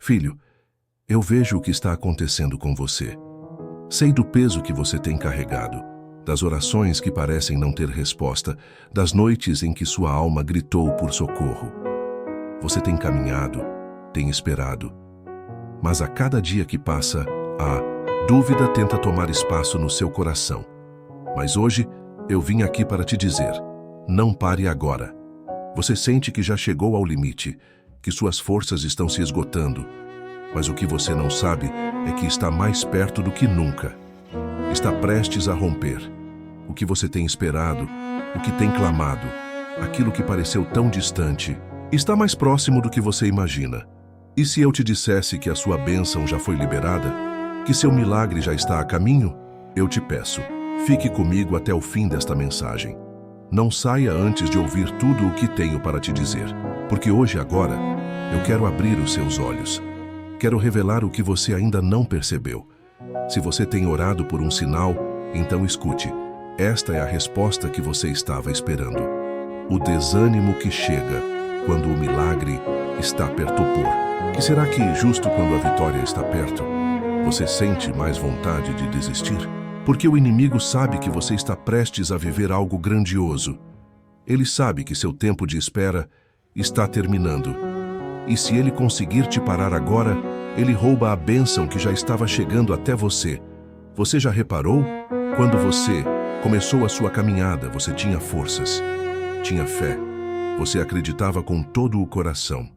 Filho, eu vejo o que está acontecendo com você. Sei do peso que você tem carregado, das orações que parecem não ter resposta, das noites em que sua alma gritou por socorro. Você tem caminhado, tem esperado, mas a cada dia que passa, a dúvida tenta tomar espaço no seu coração. Mas hoje, eu vim aqui para te dizer, não pare agora. Você sente que já chegou ao limite, que suas forças estão se esgotando, mas o que você não sabe é que está mais perto do que nunca. Está prestes a romper. O que você tem esperado, o que tem clamado, aquilo que pareceu tão distante, está mais próximo do que você imagina. E se eu te dissesse que a sua bênção já foi liberada, que seu milagre já está a caminho, eu te peço, fique comigo até o fim desta mensagem. Não saia antes de ouvir tudo o que tenho para te dizer, porque hoje, agora, eu quero abrir os seus olhos. Quero revelar o que você ainda não percebeu. Se você tem orado por um sinal, então escute. Esta é a resposta que você estava esperando. O desânimo que chega quando o milagre está perto por. Que será que, justo quando a vitória está perto, você sente mais vontade de desistir? Porque o inimigo sabe que você está prestes a viver algo grandioso. Ele sabe que seu tempo de espera está terminando. E se ele conseguir te parar agora, ele rouba a bênção que já estava chegando até você. Você já reparou? Quando você começou a sua caminhada, você tinha forças, tinha fé, você acreditava com todo o coração.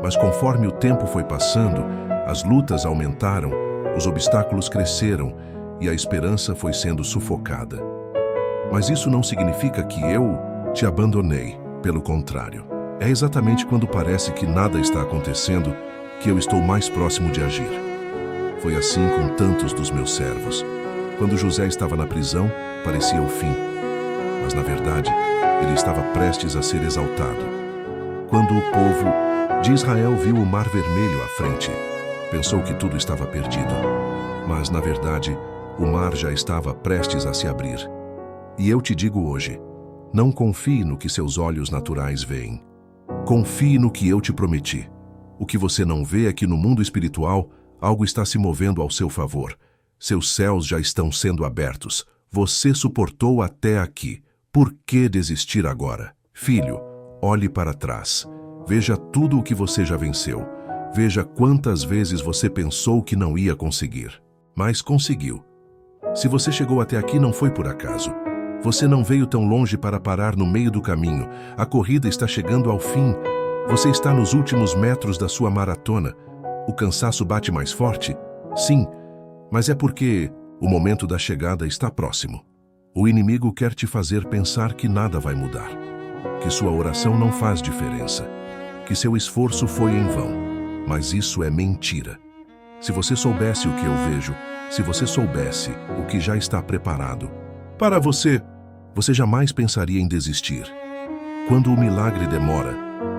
Mas conforme o tempo foi passando, as lutas aumentaram, os obstáculos cresceram e a esperança foi sendo sufocada. Mas isso não significa que eu te abandonei, pelo contrário. É exatamente quando parece que nada está acontecendo que eu estou mais próximo de agir. Foi assim com tantos dos meus servos. Quando José estava na prisão, parecia o fim. Mas, na verdade, ele estava prestes a ser exaltado. Quando o povo de Israel viu o Mar Vermelho à frente, pensou que tudo estava perdido. Mas, na verdade, o mar já estava prestes a se abrir. E eu te digo hoje, não confie no que seus olhos naturais veem. Confie no que eu te prometi. O que você não vê é que no mundo espiritual, algo está se movendo ao seu favor. Seus céus já estão sendo abertos. Você suportou até aqui. Por que desistir agora? Filho, olhe para trás. Veja tudo o que você já venceu. Veja quantas vezes você pensou que não ia conseguir. Mas conseguiu. Se você chegou até aqui, não foi por acaso. Você não veio tão longe para parar no meio do caminho. A corrida está chegando ao fim. Você está nos últimos metros da sua maratona. O cansaço bate mais forte? Sim, mas é porque o momento da chegada está próximo. O inimigo quer te fazer pensar que nada vai mudar, que sua oração não faz diferença, que seu esforço foi em vão. Mas isso é mentira. Se você soubesse o que eu vejo, se você soubesse o que já está preparado para você, você jamais pensaria em desistir. Quando o milagre demora,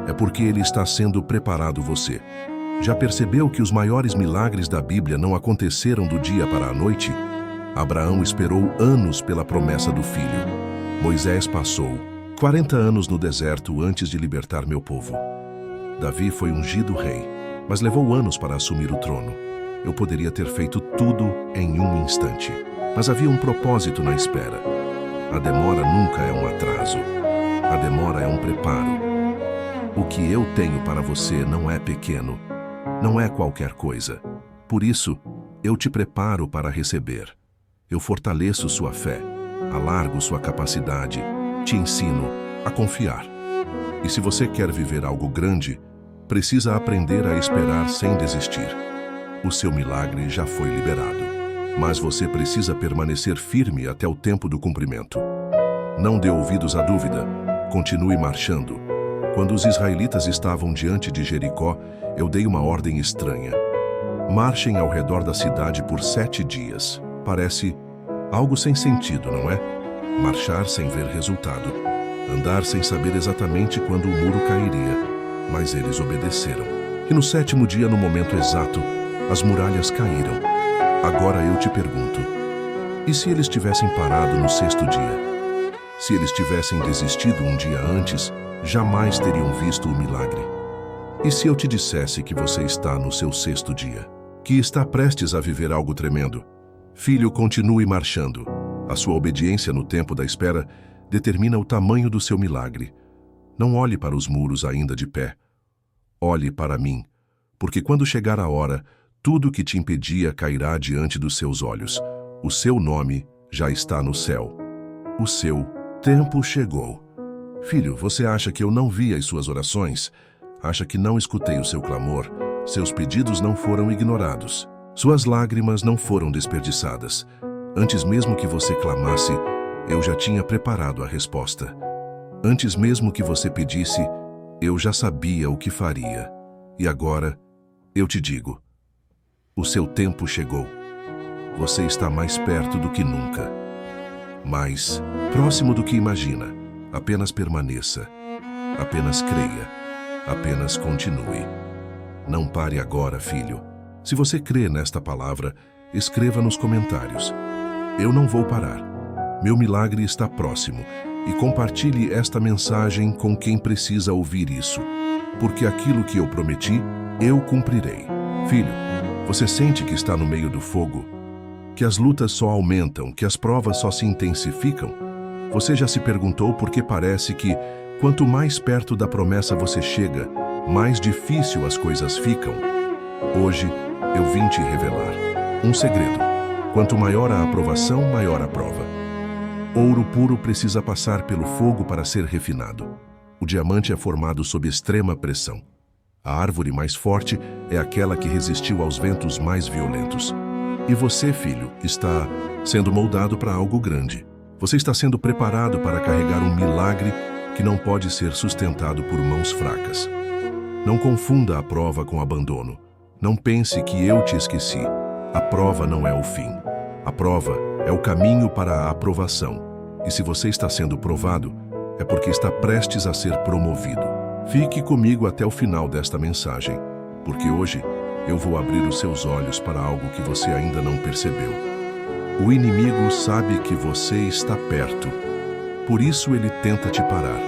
é porque ele está sendo preparado você. Já percebeu que os maiores milagres da Bíblia não aconteceram do dia para a noite? Abraão esperou anos pela promessa do filho. Moisés passou 40 anos no deserto antes de libertar meu povo. Davi foi ungido rei, mas levou anos para assumir o trono. Eu poderia ter feito tudo em um instante, mas havia um propósito na espera. A demora nunca é um atraso. A demora é um preparo. O que eu tenho para você não é pequeno, não é qualquer coisa. Por isso, eu te preparo para receber. Eu fortaleço sua fé, alargo sua capacidade, te ensino a confiar. E se você quer viver algo grande, precisa aprender a esperar sem desistir. O seu milagre já foi liberado, mas você precisa permanecer firme até o tempo do cumprimento. Não dê ouvidos à dúvida, continue marchando. Quando os israelitas estavam diante de Jericó, eu dei uma ordem estranha. Marchem ao redor da cidade por 7 dias. Parece algo sem sentido, não é? Marchar sem ver resultado. Andar sem saber exatamente quando o muro cairia. Mas eles obedeceram. E no 7º dia, no momento exato, as muralhas caíram. Agora eu te pergunto, e se eles tivessem parado no 6º dia? Se eles tivessem desistido um dia antes, jamais teriam visto o milagre. E se eu te dissesse que você está no seu 6º dia? Que está prestes a viver algo tremendo? Filho, continue marchando. A sua obediência no tempo da espera determina o tamanho do seu milagre. Não olhe para os muros ainda de pé. Olhe para mim, porque quando chegar a hora, tudo que te impedia cairá diante dos seus olhos. O seu nome já está no céu. O seu tempo chegou. Filho, você acha que eu não vi as suas orações? Acha que não escutei o seu clamor? Seus pedidos não foram ignorados. Suas lágrimas não foram desperdiçadas. Antes mesmo que você clamasse, eu já tinha preparado a resposta. Antes mesmo que você pedisse, eu já sabia o que faria. E agora, eu te digo, o seu tempo chegou. Você está mais perto do que nunca. Mais próximo do que imagina. Apenas permaneça. Apenas creia. Apenas continue. Não pare agora, filho. Se você crê nesta palavra, escreva nos comentários. Eu não vou parar. Meu milagre está próximo. E compartilhe esta mensagem com quem precisa ouvir isso. Porque aquilo que eu prometi, eu cumprirei. Filho, você sente que está no meio do fogo? Que as lutas só aumentam, que as provas só se intensificam? Você já se perguntou por que parece que, quanto mais perto da promessa você chega, mais difícil as coisas ficam? Hoje, eu vim te revelar um segredo. Quanto maior a aprovação, maior a prova. Ouro puro precisa passar pelo fogo para ser refinado. O diamante é formado sob extrema pressão. A árvore mais forte é aquela que resistiu aos ventos mais violentos. E você, filho, está sendo moldado para algo grande. Você está sendo preparado para carregar um milagre que não pode ser sustentado por mãos fracas. Não confunda a prova com abandono. Não pense que eu te esqueci. A prova não é o fim. A prova é o caminho para a aprovação. E se você está sendo provado, é porque está prestes a ser promovido. Fique comigo até o final desta mensagem, porque hoje eu vou abrir os seus olhos para algo que você ainda não percebeu. O inimigo sabe que você está perto, por isso ele tenta te parar.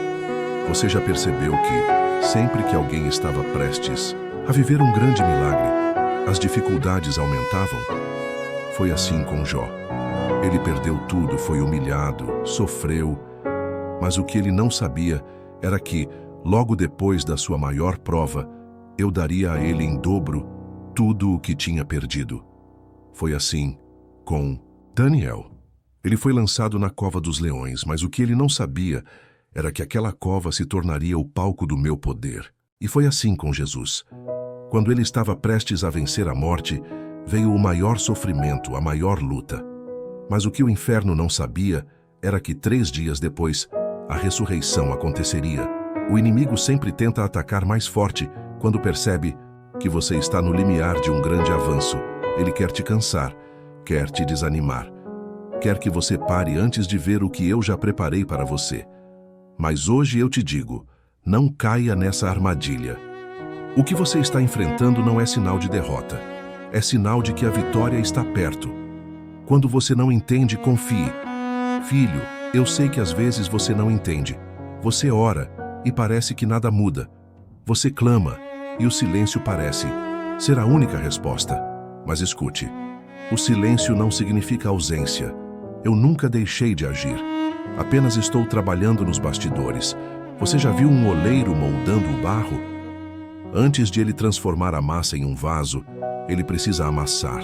Você já percebeu que, sempre que alguém estava prestes a viver um grande milagre, as dificuldades aumentavam? Foi assim com Jó. Ele perdeu tudo, foi humilhado, sofreu. Mas o que ele não sabia era que, logo depois da sua maior prova, eu daria a ele em dobro tudo o que tinha perdido. Foi assim com Daniel. Ele foi lançado na cova dos leões, mas o que ele não sabia era que aquela cova se tornaria o palco do meu poder. E foi assim com Jesus. Quando ele estava prestes a vencer a morte, veio o maior sofrimento, a maior luta. Mas o que o inferno não sabia era que 3 dias depois, a ressurreição aconteceria. O inimigo sempre tenta atacar mais forte quando percebe que você está no limiar de um grande avanço. Ele quer te cansar, quer te desanimar. Quer que você pare antes de ver o que eu já preparei para você. Mas hoje eu te digo, não caia nessa armadilha. O que você está enfrentando não é sinal de derrota. É sinal de que a vitória está perto. Quando você não entende, confie. Filho, eu sei que às vezes você não entende. Você ora e parece que nada muda. Você clama e o silêncio parece ser a única resposta. Mas escute, o silêncio não significa ausência. Eu nunca deixei de agir. Apenas estou trabalhando nos bastidores. Você já viu um oleiro moldando o barro? Antes de ele transformar a massa em um vaso, ele precisa amassar,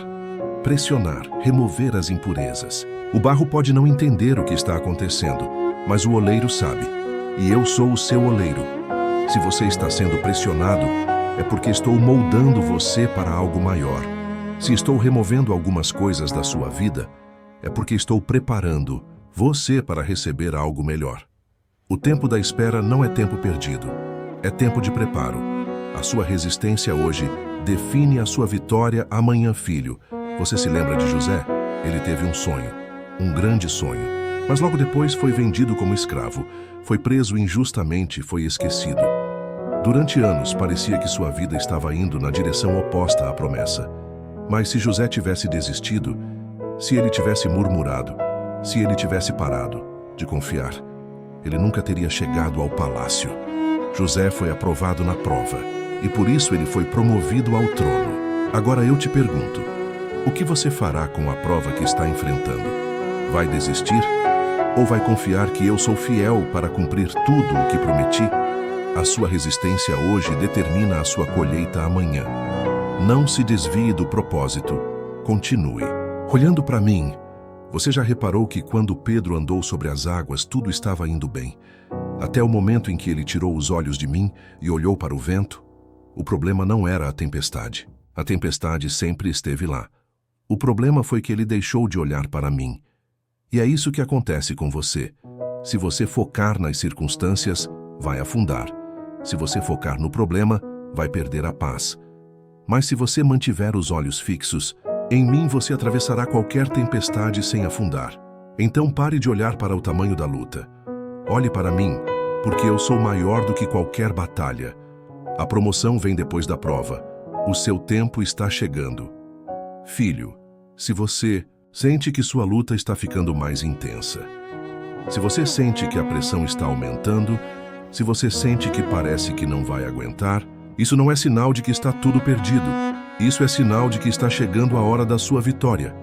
pressionar, remover as impurezas. O barro pode não entender o que está acontecendo, mas o oleiro sabe. E eu sou o seu oleiro. Se você está sendo pressionado, é porque estou moldando você para algo maior. Se estou removendo algumas coisas da sua vida, é porque estou preparando você para receber algo melhor. O tempo da espera não é tempo perdido, é tempo de preparo. A sua resistência hoje define a sua vitória amanhã, filho. Você se lembra de José? Ele teve um sonho, um grande sonho. Mas logo depois foi vendido como escravo, foi preso injustamente e foi esquecido. Durante anos parecia que sua vida estava indo na direção oposta à promessa. Mas se José tivesse desistido, se ele tivesse murmurado, se ele tivesse parado de confiar, ele nunca teria chegado ao palácio. José foi aprovado na prova. e por isso ele foi promovido ao trono. Agora eu te pergunto, o que você fará com a prova que está enfrentando? Vai desistir? Ou vai confiar que eu sou fiel para cumprir tudo o que prometi? A sua resistência hoje determina a sua colheita amanhã. Não se desvie do propósito. Continue. Olhando para mim, você já reparou que quando Pedro andou sobre as águas, tudo estava indo bem? Até o momento em que ele tirou os olhos de mim e olhou para o vento? O problema não era a tempestade. A tempestade sempre esteve lá. O problema foi que ele deixou de olhar para mim. E é isso que acontece com você. Se você focar nas circunstâncias, vai afundar. Se você focar no problema, vai perder a paz. Mas se você mantiver os olhos fixos, em mim você atravessará qualquer tempestade sem afundar. Então pare de olhar para o tamanho da luta. Olhe para mim, porque eu sou maior do que qualquer batalha. A promoção vem depois da prova. O seu tempo está chegando. Filho, se você sente que sua luta está ficando mais intensa, se você sente que a pressão está aumentando, se você sente que parece que não vai aguentar, isso não é sinal de que está tudo perdido. Isso é sinal de que está chegando a hora da sua vitória.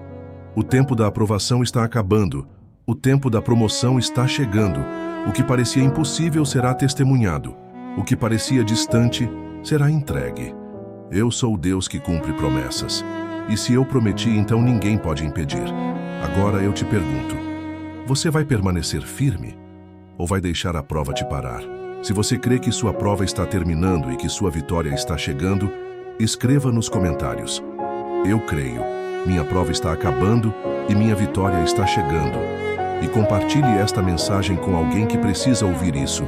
O tempo da aprovação está acabando. O tempo da promoção está chegando. O que parecia impossível será testemunhado. O que parecia distante será entregue. Eu sou o Deus que cumpre promessas. E se eu prometi, então ninguém pode impedir. Agora eu te pergunto, você vai permanecer firme? Ou vai deixar a prova te parar? Se você crê que sua prova está terminando e que sua vitória está chegando, escreva nos comentários. Eu creio, minha prova está acabando e minha vitória está chegando. E compartilhe esta mensagem com alguém que precisa ouvir isso,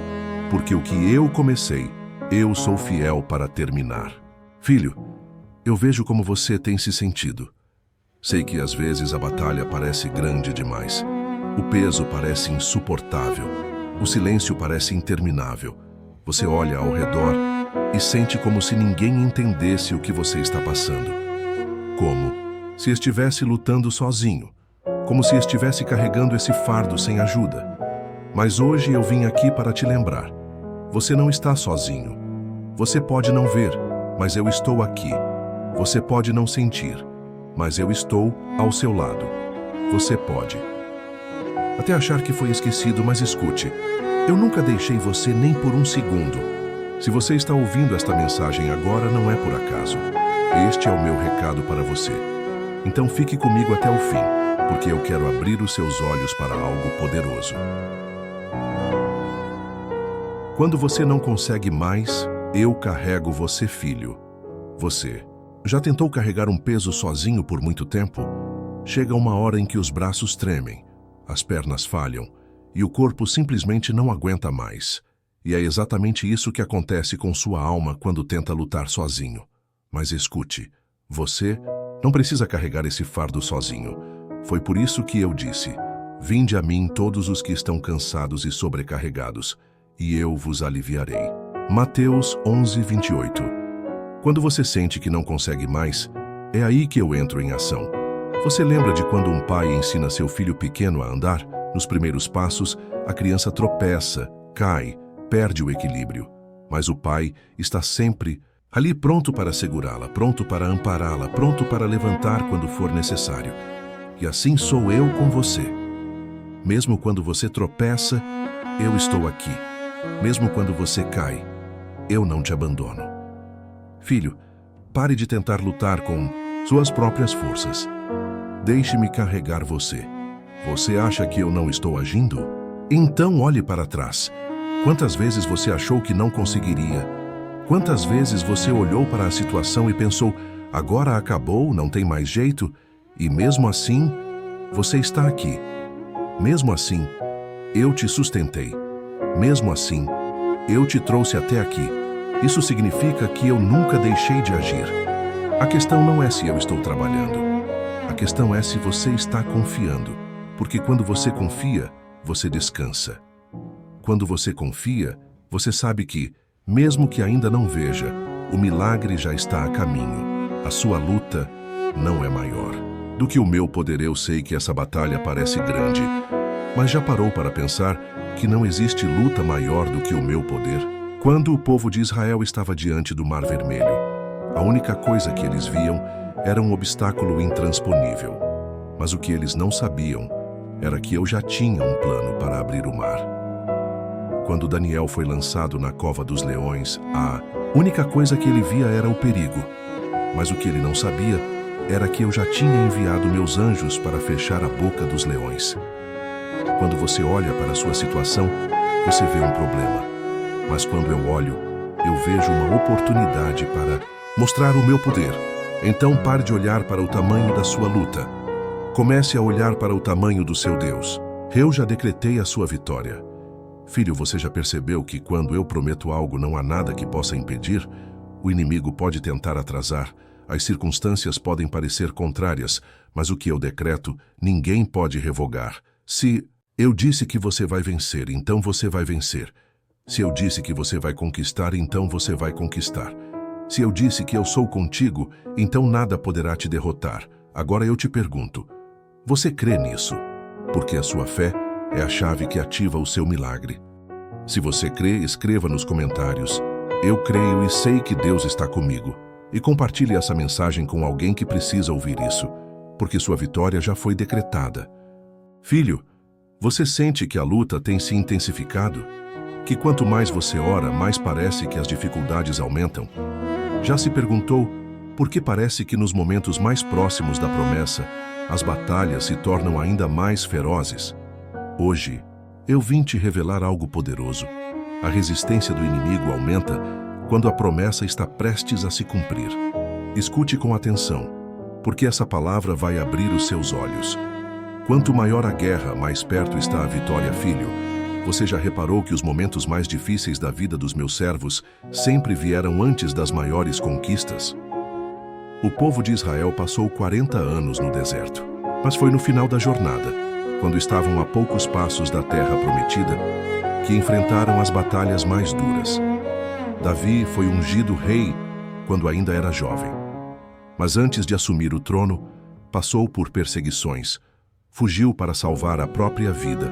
porque o que eu comecei, eu sou fiel para terminar. Filho, eu vejo como você tem se sentido. Sei que às vezes a batalha parece grande demais. O peso parece insuportável. O silêncio parece interminável. Você olha ao redor e sente como se ninguém entendesse o que você está passando. Como se estivesse lutando sozinho. Como se estivesse carregando esse fardo sem ajuda. Mas hoje eu vim aqui para te lembrar. Você não está sozinho. Você pode não ver, mas eu estou aqui. Você pode não sentir, mas eu estou ao seu lado. Você pode até achar que foi esquecido, mas escute. Eu nunca deixei você nem por um segundo. Se você está ouvindo esta mensagem agora, não é por acaso. Este é o meu recado para você. Então fique comigo até o fim, porque eu quero abrir os seus olhos para algo poderoso. Quando você não consegue mais, eu carrego você, filho. Você já tentou carregar um peso sozinho por muito tempo? Chega uma hora em que os braços tremem, as pernas falham e o corpo simplesmente não aguenta mais. E é exatamente isso que acontece com sua alma quando tenta lutar sozinho. Mas escute, você não precisa carregar esse fardo sozinho. Foi por isso que eu disse, vinde a mim todos os que estão cansados e sobrecarregados, e eu vos aliviarei. Mateus 11:28. Quando você sente que não consegue mais, é aí que eu entro em ação. Você lembra de quando um pai ensina seu filho pequeno a andar? Nos primeiros passos, a criança tropeça, cai, perde o equilíbrio. Mas o pai está sempre ali pronto para segurá-la, pronto para ampará-la, pronto para levantar quando for necessário. E assim sou eu com você. Mesmo quando você tropeça, eu estou aqui. Mesmo quando você cai, eu não te abandono. Filho, pare de tentar lutar com suas próprias forças. Deixe-me carregar você. Você acha que eu não estou agindo? Então olhe para trás. Quantas vezes você achou que não conseguiria? Quantas vezes você olhou para a situação e pensou, agora acabou, não tem mais jeito? E mesmo assim, você está aqui. Mesmo assim, eu te sustentei. Mesmo assim, eu te trouxe até aqui. Isso significa que eu nunca deixei de agir. A questão não é se eu estou trabalhando. A questão é se você está confiando. Porque quando você confia, você descansa. Quando você confia, você sabe que, mesmo que ainda não veja, o milagre já está a caminho. A sua luta não é maior do que o meu poder. Eu sei que essa batalha parece grande, mas já parou para pensar que não existe luta maior do que o meu poder? Quando o povo de Israel estava diante do Mar Vermelho, a única coisa que eles viam era um obstáculo intransponível. Mas o que eles não sabiam era que eu já tinha um plano para abrir o mar. Quando Daniel foi lançado na cova dos leões, a única coisa que ele via era o perigo. Mas o que ele não sabia era que eu já tinha enviado meus anjos para fechar a boca dos leões. Quando você olha para a sua situação, você vê um problema. Mas quando eu olho, eu vejo uma oportunidade para mostrar o meu poder. Então pare de olhar para o tamanho da sua luta. Comece a olhar para o tamanho do seu Deus. Eu já decretei a sua vitória. Filho, você já percebeu que quando eu prometo algo não há nada que possa impedir? O inimigo pode tentar atrasar, as circunstâncias podem parecer contrárias, mas o que eu decreto, ninguém pode revogar. Se eu disse que você vai vencer, então você vai vencer. Se eu disse que você vai conquistar, então você vai conquistar. Se eu disse que eu sou contigo, então nada poderá te derrotar. Agora eu te pergunto, você crê nisso? Porque a sua fé é a chave que ativa o seu milagre. Se você crê, escreva nos comentários: eu creio e sei que Deus está comigo. E compartilhe essa mensagem com alguém que precisa ouvir isso, porque sua vitória já foi decretada. Filho, você sente que a luta tem se intensificado? Que quanto mais você ora, mais parece que as dificuldades aumentam? Já se perguntou por que parece que nos momentos mais próximos da promessa, as batalhas se tornam ainda mais ferozes? Hoje, eu vim te revelar algo poderoso. A resistência do inimigo aumenta quando a promessa está prestes a se cumprir. Escute com atenção, porque essa palavra vai abrir os seus olhos. Quanto maior a guerra, mais perto está a vitória, filho. Você já reparou que os momentos mais difíceis da vida dos meus servos sempre vieram antes das maiores conquistas? O povo de Israel passou 40 anos no deserto, mas foi no final da jornada, quando estavam a poucos passos da terra prometida, que enfrentaram as batalhas mais duras. Davi foi ungido rei quando ainda era jovem. Mas antes de assumir o trono, passou por perseguições, fugiu para salvar a própria vida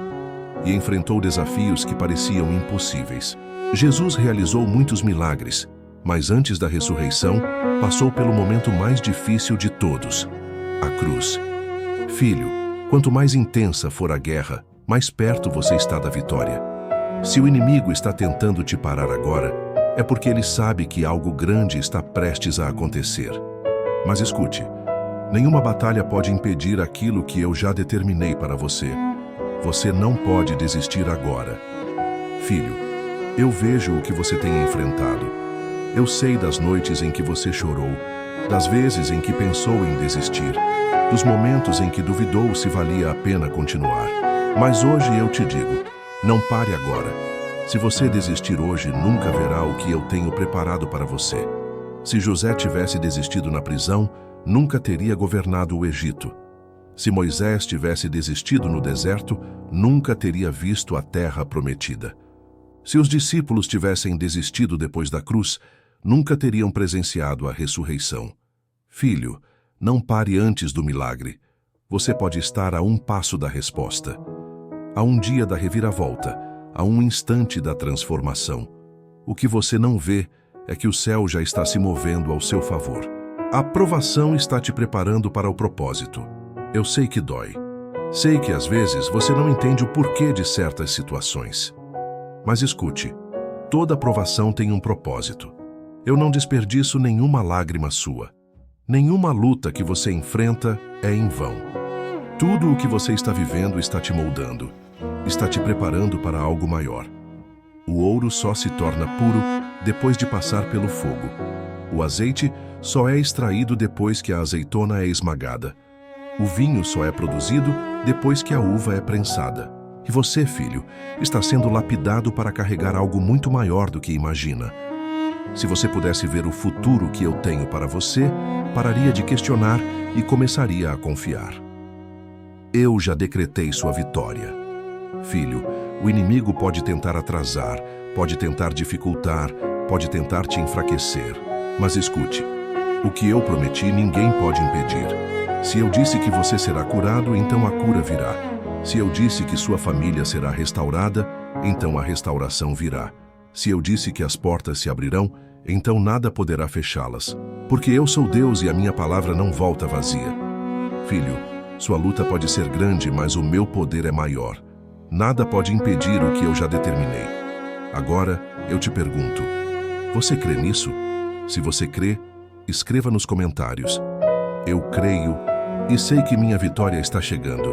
e enfrentou desafios que pareciam impossíveis. Jesus realizou muitos milagres, mas antes da ressurreição, passou pelo momento mais difícil de todos, a cruz. Filho, quanto mais intensa for a guerra, mais perto você está da vitória. Se o inimigo está tentando te parar agora, é porque ele sabe que algo grande está prestes a acontecer. Mas escute, nenhuma batalha pode impedir aquilo que eu já determinei para você. Você não pode desistir agora. Filho, eu vejo o que você tem enfrentado. Eu sei das noites em que você chorou, das vezes em que pensou em desistir, dos momentos em que duvidou se valia a pena continuar. Mas hoje eu te digo, não pare agora. Se você desistir hoje, nunca verá o que eu tenho preparado para você. Se José tivesse desistido na prisão, nunca teria governado o Egito. Se Moisés tivesse desistido no deserto, nunca teria visto a terra prometida. Se os discípulos tivessem desistido depois da cruz, nunca teriam presenciado a ressurreição. Filho, não pare antes do milagre. Você pode estar a um passo da resposta, a um dia da reviravolta, a um instante da transformação. O que você não vê é que o céu já está se movendo ao seu favor. A provação está te preparando para o propósito. Eu sei que dói. Sei que às vezes você não entende o porquê de certas situações. Mas escute, toda provação tem um propósito. Eu não desperdiço nenhuma lágrima sua. Nenhuma luta que você enfrenta é em vão. Tudo o que você está vivendo está te moldando, está te preparando para algo maior. O ouro só se torna puro depois de passar pelo fogo. O azeite só é extraído depois que a azeitona é esmagada. O vinho só é produzido depois que a uva é prensada. E você, filho, está sendo lapidado para carregar algo muito maior do que imagina. Se você pudesse ver o futuro que eu tenho para você, pararia de questionar e começaria a confiar. Eu já decretei sua vitória. Filho, o inimigo pode tentar atrasar, pode tentar dificultar, pode tentar te enfraquecer. Mas escute, o que eu prometi ninguém pode impedir. Se eu disse que você será curado, então a cura virá. Se eu disse que sua família será restaurada, então a restauração virá. Se eu disse que as portas se abrirão, então nada poderá fechá-las, porque eu sou Deus e a minha palavra não volta vazia. Filho, sua luta pode ser grande, mas o meu poder é maior. Nada pode impedir o que eu já determinei. Agora, eu te pergunto, você crê nisso? Se você crê, escreva nos comentários: eu creio e sei que minha vitória está chegando.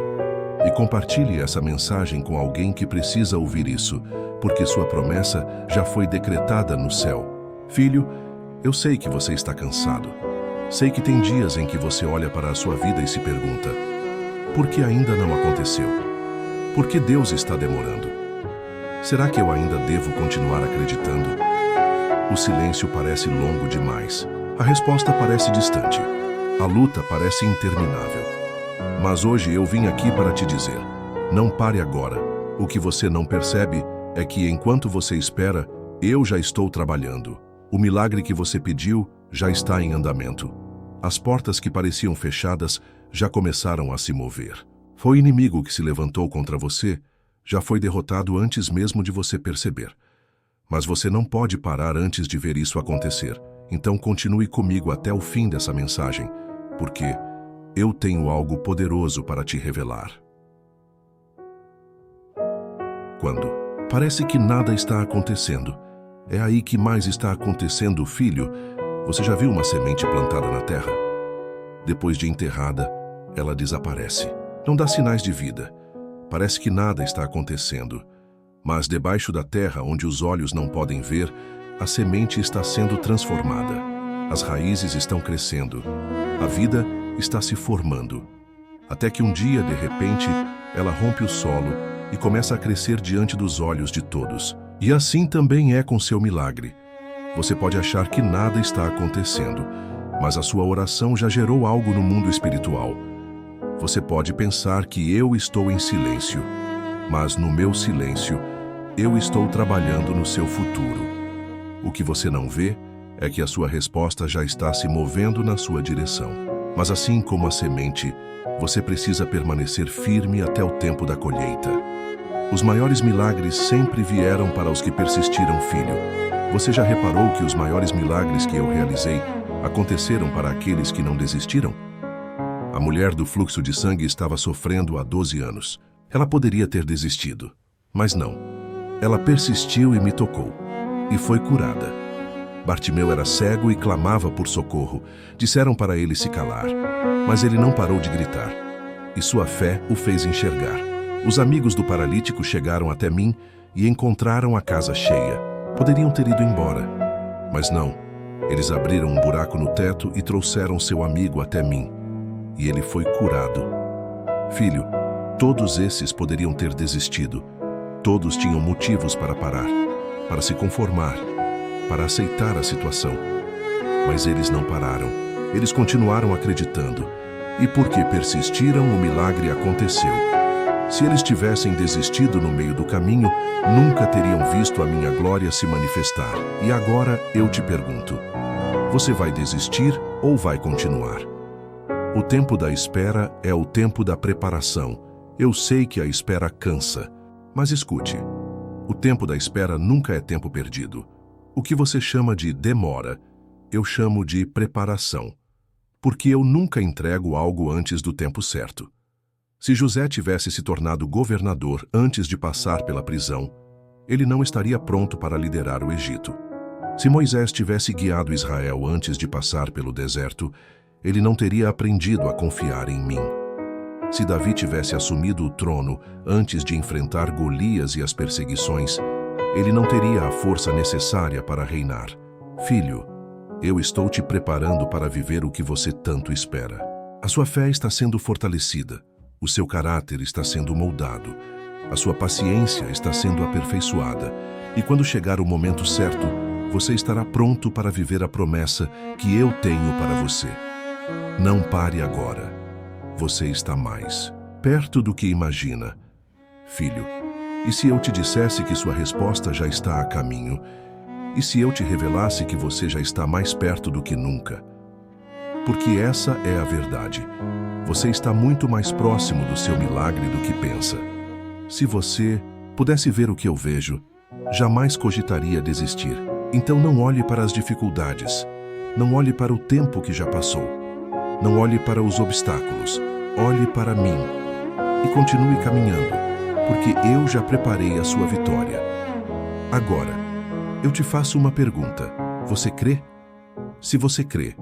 E compartilhe essa mensagem com alguém que precisa ouvir isso, porque sua promessa já foi decretada no céu. Filho, eu sei que você está cansado. Sei que tem dias em que você olha para a sua vida e se pergunta: por que ainda não aconteceu? Por que Deus está demorando? Será que eu ainda devo continuar acreditando? O silêncio parece longo demais. A resposta parece distante. A luta parece interminável. Mas hoje eu vim aqui para te dizer: não pare agora. O que você não percebe é que enquanto você espera, eu já estou trabalhando. O milagre que você pediu já está em andamento. As portas que pareciam fechadas já começaram a se mover. Foi o inimigo que se levantou contra você, já foi derrotado antes mesmo de você perceber. Mas você não pode parar antes de ver isso acontecer. Então continue comigo até o fim dessa mensagem, porque eu tenho algo poderoso para te revelar. Quando parece que nada está acontecendo, é aí que mais está acontecendo, filho. Você já viu uma semente plantada na terra? Depois de enterrada, ela desaparece. Não dá sinais de vida. Parece que nada está acontecendo. Mas debaixo da terra, onde os olhos não podem ver, a semente está sendo transformada. As raízes estão crescendo. A vida está se formando. Até que um dia, de repente, ela rompe o solo e começa a crescer diante dos olhos de todos. E assim também é com seu milagre. Você pode achar que nada está acontecendo, mas a sua oração já gerou algo no mundo espiritual. Você pode pensar que eu estou em silêncio, mas no meu silêncio, eu estou trabalhando no seu futuro. O que você não vê é que a sua resposta já está se movendo na sua direção. Mas assim como a semente, você precisa permanecer firme até o tempo da colheita. Os maiores milagres sempre vieram para os que persistiram, filho. Você já reparou que os maiores milagres que eu realizei aconteceram para aqueles que não desistiram? A mulher do fluxo de sangue estava sofrendo há 12 anos. Ela poderia ter desistido, mas não. Ela persistiu e me tocou, e foi curada. Bartimeu era cego e clamava por socorro. Disseram para ele se calar, mas ele não parou de gritar, e sua fé o fez enxergar. Os amigos do paralítico chegaram até mim e encontraram a casa cheia. Poderiam ter ido embora, mas não. Eles abriram um buraco no teto e trouxeram seu amigo até mim, e ele foi curado. Filho, todos esses poderiam ter desistido. Todos tinham motivos para parar, para se conformar, para aceitar a situação. Mas eles não pararam. Eles continuaram acreditando. E porque persistiram, o milagre aconteceu. Se eles tivessem desistido no meio do caminho, nunca teriam visto a minha glória se manifestar. E agora eu te pergunto: você vai desistir ou vai continuar? O tempo da espera é o tempo da preparação. Eu sei que a espera cansa, mas escute. O tempo da espera nunca é tempo perdido. O que você chama de demora, eu chamo de preparação. Porque eu nunca entrego algo antes do tempo certo. Se José tivesse se tornado governador antes de passar pela prisão, ele não estaria pronto para liderar o Egito. Se Moisés tivesse guiado Israel antes de passar pelo deserto, ele não teria aprendido a confiar em mim. Se Davi tivesse assumido o trono antes de enfrentar Golias e as perseguições, ele não teria a força necessária para reinar. Filho, eu estou te preparando para viver o que você tanto espera. A sua fé está sendo fortalecida, o seu caráter está sendo moldado, a sua paciência está sendo aperfeiçoada, e quando chegar o momento certo, você estará pronto para viver a promessa que eu tenho para você. Não pare agora. Você está mais perto do que imagina. Filho, e se eu te dissesse que sua resposta já está a caminho? E se eu te revelasse que você já está mais perto do que nunca? Porque essa é a verdade. Você está muito mais próximo do seu milagre do que pensa. Se você pudesse ver o que eu vejo, jamais cogitaria desistir. Então não olhe para as dificuldades. Não olhe para o tempo que já passou. Não olhe para os obstáculos. Olhe para mim. E continue caminhando, porque eu já preparei a sua vitória. Agora, eu te faço uma pergunta. Você crê? Se você crê,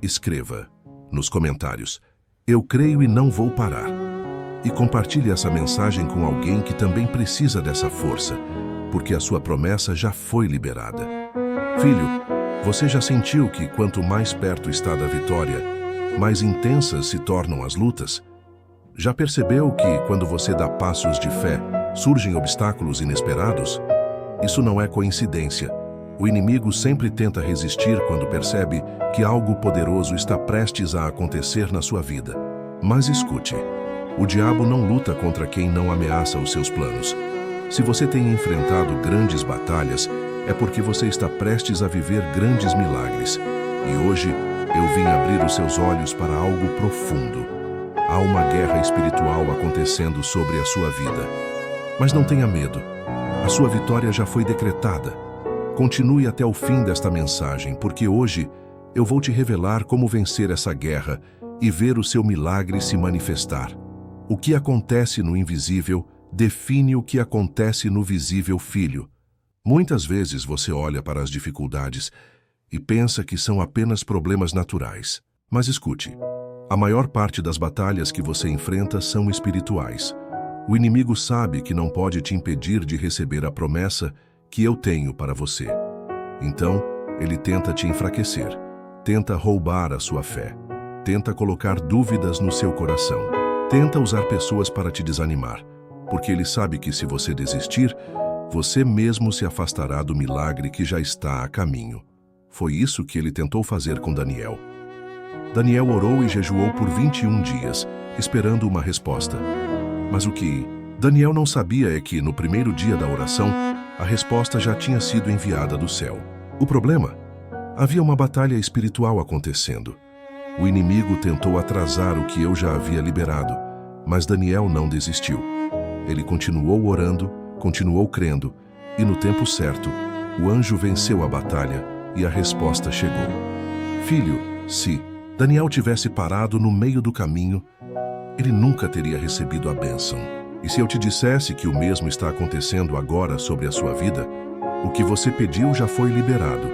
escreva nos comentários: eu creio e não vou parar. E compartilhe essa mensagem com alguém que também precisa dessa força, porque a sua promessa já foi liberada. Filho, você já sentiu que quanto mais perto está da vitória, mais intensas se tornam as lutas? Já percebeu que, quando você dá passos de fé, surgem obstáculos inesperados? Isso não é coincidência. O inimigo sempre tenta resistir quando percebe que algo poderoso está prestes a acontecer na sua vida. Mas escute, o diabo não luta contra quem não ameaça os seus planos. Se você tem enfrentado grandes batalhas, é porque você está prestes a viver grandes milagres. E hoje, eu vim abrir os seus olhos para algo profundo. Há uma guerra espiritual acontecendo sobre a sua vida. Mas não tenha medo. A sua vitória já foi decretada. Continue até o fim desta mensagem, porque hoje eu vou te revelar como vencer essa guerra e ver o seu milagre se manifestar. O que acontece no invisível define o que acontece no visível, filho. Muitas vezes você olha para as dificuldades e pensa que são apenas problemas naturais. Mas escute, a maior parte das batalhas que você enfrenta são espirituais. O inimigo sabe que não pode te impedir de receber a promessa que eu tenho para você. Então, ele tenta te enfraquecer, tenta roubar a sua fé, tenta colocar dúvidas no seu coração, tenta usar pessoas para te desanimar, porque ele sabe que se você desistir, você mesmo se afastará do milagre que já está a caminho. Foi isso que ele tentou fazer com Daniel. Daniel orou e jejuou por 21 dias, esperando uma resposta. Mas o que Daniel não sabia é que, no primeiro dia da oração, a resposta já tinha sido enviada do céu. O problema? Havia uma batalha espiritual acontecendo. O inimigo tentou atrasar o que eu já havia liberado, mas Daniel não desistiu. Ele continuou orando, continuou crendo, e no tempo certo, o anjo venceu a batalha e a resposta chegou. Filho, se Daniel tivesse parado no meio do caminho, ele nunca teria recebido a bênção. E se eu te dissesse que o mesmo está acontecendo agora sobre a sua vida, o que você pediu já foi liberado.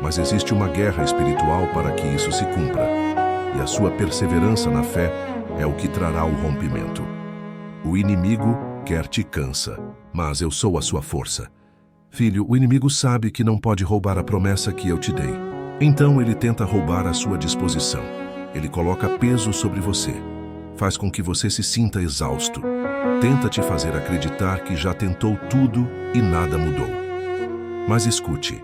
Mas existe uma guerra espiritual para que isso se cumpra. E a sua perseverança na fé é o que trará o rompimento. O inimigo quer te cansa, mas eu sou a sua força. Filho, o inimigo sabe que não pode roubar a promessa que eu te dei. Então ele tenta roubar a sua disposição. Ele coloca peso sobre você. Faz com que você se sinta exausto. Tenta te fazer acreditar que já tentou tudo e nada mudou. Mas escute,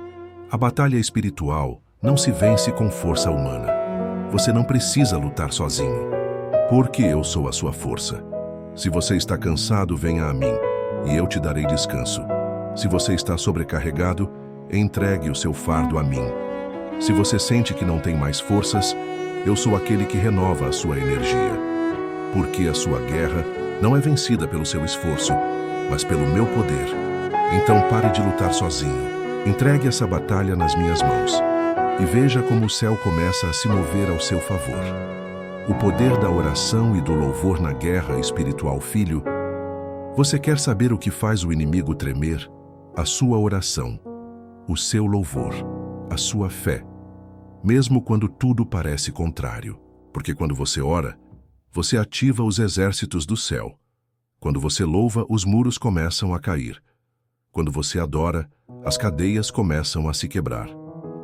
a batalha espiritual não se vence com força humana. Você não precisa lutar sozinho, porque eu sou a sua força. Se você está cansado, venha a mim, e eu te darei descanso. Se você está sobrecarregado, entregue o seu fardo a mim. Se você sente que não tem mais forças, eu sou aquele que renova a sua energia. Porque a sua guerra não é vencida pelo seu esforço, mas pelo meu poder. Então pare de lutar sozinho. Entregue essa batalha nas minhas mãos e veja como o céu começa a se mover ao seu favor. O poder da oração e do louvor na guerra espiritual, filho. Você quer saber o que faz o inimigo tremer? A sua oração, o seu louvor, a sua fé, mesmo quando tudo parece contrário. Porque quando você ora, você ativa os exércitos do céu. Quando você louva, os muros começam a cair. Quando você adora, as cadeias começam a se quebrar.